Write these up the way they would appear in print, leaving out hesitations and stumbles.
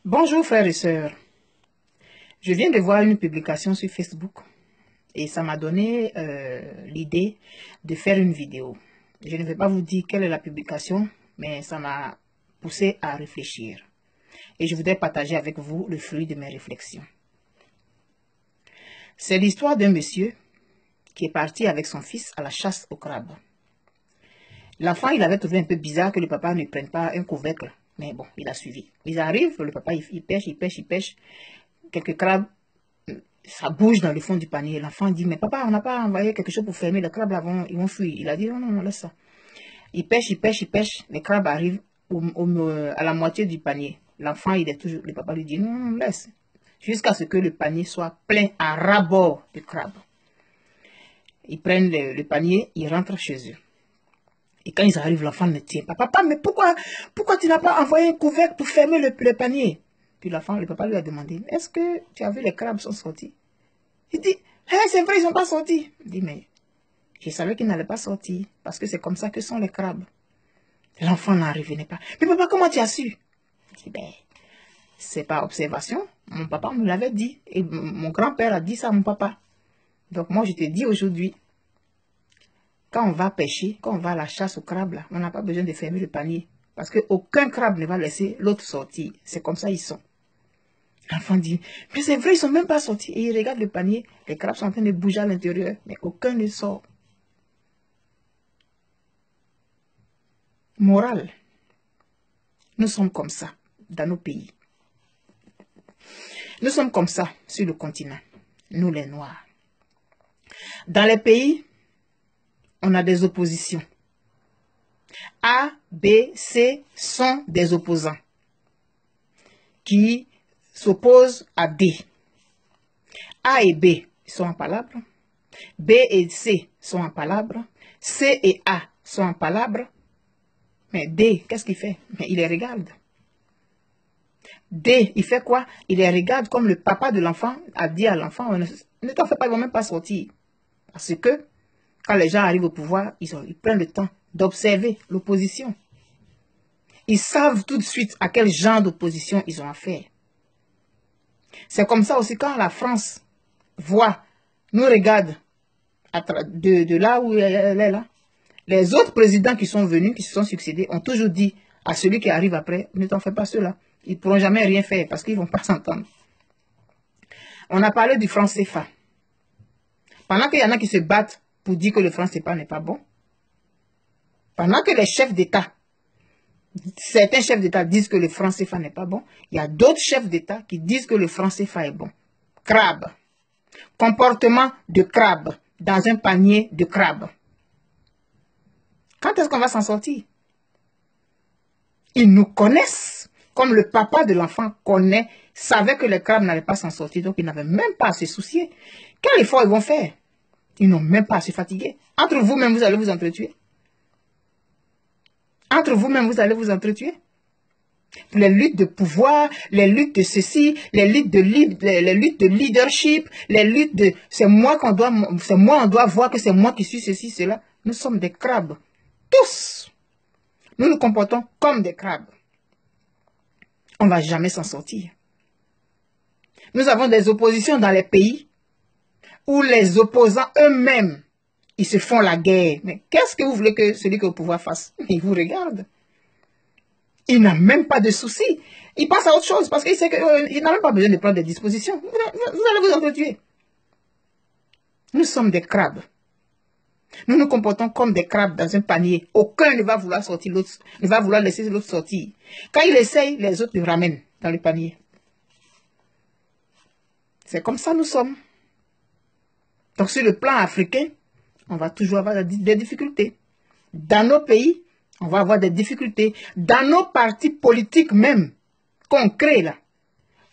Bonjour frères et sœurs, je viens de voir une publication sur Facebook et ça m'a donné l'idée de faire une vidéo. Je ne vais pas vous dire quelle est la publication, mais ça m'a poussé à réfléchir. Et je voudrais partager avec vous le fruit de mes réflexions. C'est l'histoire d'un monsieur qui est parti avec son fils à la chasse au crabe. L'enfant, il avait trouvé un peu bizarre que le papa ne prenne pas un couvercle. Mais bon, il a suivi. Ils arrivent, le papa, il pêche. Quelques crabes, ça bouge dans le fond du panier. L'enfant dit, mais papa, on n'a pas envoyé quelque chose pour fermer. Les crabes, là, ils vont fuir. Il a dit, non, non, laisse ça. Il pêche. Les crabes arrivent à la moitié du panier. L'enfant, le papa lui dit, non, non, laisse. Jusqu'à ce que le panier soit plein à ras-bord de crabes. Ils prennent le panier, ils rentrent chez eux. Et quand ils arrivent, l'enfant ne tient pas. Papa, mais pourquoi tu n'as pas envoyé un couvercle pour fermer le panier? Puis le papa lui a demandé, est-ce que tu as vu les crabes sont sortis? Il dit, hey, c'est vrai, ils ne sont pas sortis. Il dit, mais je savais qu'ils n'allaient pas sortir, parce que c'est comme ça que sont les crabes. L'enfant n'en revenait pas. Mais papa, comment tu as su? Il dit, ben, c'est par observation. Mon papa me l'avait dit. Et mon grand-père a dit ça à mon papa. Donc moi, je te dis aujourd'hui, quand on va pêcher, quand on va à la chasse aux crabes, là, on n'a pas besoin de fermer le panier. Parce qu'aucun crabe ne va laisser l'autre sortir. C'est comme ça ils sont. L'enfant dit, mais c'est vrai, ils ne sont même pas sortis. Et il regarde le panier, les crabes sont en train de bouger à l'intérieur, mais aucun ne sort. Morale, nous sommes comme ça dans nos pays. Nous sommes comme ça sur le continent, nous les Noirs. Dans les pays, on a des oppositions. A, B, C sont des opposants qui s'opposent à D. A et B sont en palabre. B et C sont en palabre. C et A sont en palabre. Mais D, qu'est-ce qu'il fait? Mais il les regarde. D, il fait quoi? Il les regarde comme le papa de l'enfant a dit à l'enfant, ne t'en fais pas, ils ne vont même pas sortir. Parce que quand les gens arrivent au pouvoir, ils prennent le temps d'observer l'opposition. Ils savent tout de suite à quel genre d'opposition ils ont affaire. C'est comme ça aussi quand la France nous regarde de là où elle est là. Les autres présidents qui sont venus, qui se sont succédés, ont toujours dit à celui qui arrive après, ne t'en fais pas ceux-là. Ils ne pourront jamais rien faire parce qu'ils ne vont pas s'entendre. On a parlé du franc CFA. Pendant qu'il y en a qui se battent pour dire que le franc CFA n'est pas bon, pendant que les chefs d'État, certains chefs d'État disent que le franc CFA n'est pas bon, il y a d'autres chefs d'État qui disent que le franc CFA est bon. Crabe. Comportement de crabe dans un panier de crabe. Quand est-ce qu'on va s'en sortir? Ils nous connaissent comme le papa de l'enfant savait que les crabes n'allaient pas s'en sortir, donc ils n'avaient même pas à se soucier. Quel effort ils vont faire? Ils n'ont même pas à se fatiguer. Entre vous-même, vous allez vous entretuer. Entre vous-même, vous allez vous entretuer. Les luttes de pouvoir, les luttes de ceci, les luttes de leadership, les luttes de c'est moi, on doit voir que c'est moi qui suis ceci, cela. Nous sommes des crabes. Tous. Nous nous comportons comme des crabes. On ne va jamais s'en sortir. Nous avons des oppositions dans les pays où les opposants eux-mêmes, ils se font la guerre. Mais qu'est-ce que vous voulez que celui qui est au pouvoir fasse? Il vous regarde. Il n'a même pas de souci. Il passe à autre chose parce qu'il sait qu'il n'a même pas besoin de prendre des dispositions. Vous allez vous entretuer. Nous sommes des crabes. Nous nous comportons comme des crabes dans un panier. Aucun ne va vouloir sortir l'autre, ne va vouloir laisser l'autre sortir. Quand il essaye, les autres le ramènent dans le panier. C'est comme ça nous sommes. Donc sur le plan africain, on va toujours avoir des difficultés. Dans nos pays, on va avoir des difficultés. Dans nos partis politiques même, qu'on crée là,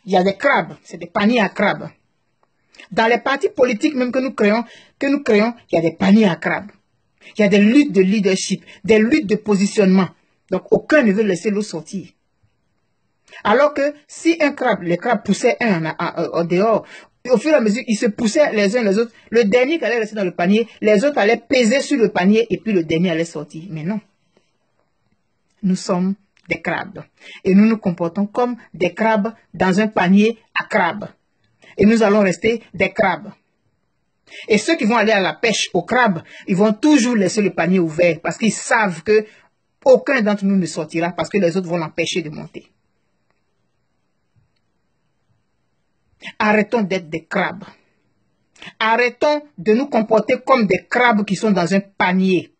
il y a des crabes, c'est des paniers à crabes. Dans les partis politiques même que nous créons, il y a des paniers à crabes. Il y a des luttes de leadership, des luttes de positionnement. Donc aucun ne veut laisser l'autre sortir. Alors que si les crabes poussaient un en dehors, au fur et à mesure, ils se poussaient les uns les autres, le dernier qui allait rester dans le panier, les autres allaient peser sur le panier et puis le dernier allait sortir. Mais non. Nous sommes des crabes. Et nous nous comportons comme des crabes dans un panier à crabes. Et nous allons rester des crabes. Et ceux qui vont aller à la pêche aux crabes, ils vont toujours laisser le panier ouvert parce qu'ils savent que aucun d'entre nous ne sortira parce que les autres vont l'empêcher de monter. Arrêtons d'être des crabes. Arrêtons de nous comporter comme des crabes qui sont dans un panier.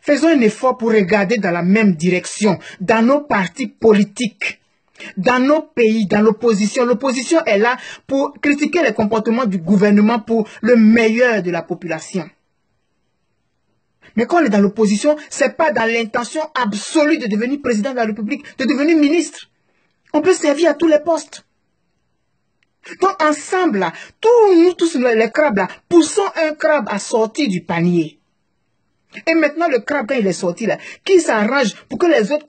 Faisons un effort pour regarder dans la même direction, dans nos partis politiques, dans nos pays, dans l'opposition. L'opposition est là pour critiquer les comportements du gouvernement pour le meilleur de la population. Mais quand on est dans l'opposition, ce n'est pas dans l'intention absolue de devenir président de la République, de devenir ministre. On peut servir à tous les postes. Donc ensemble, là, nous tous les crabes, là, poussons un crabe à sortir du panier. Et maintenant, le crabe, quand il est sorti, là, qui s'arrange pour que les autres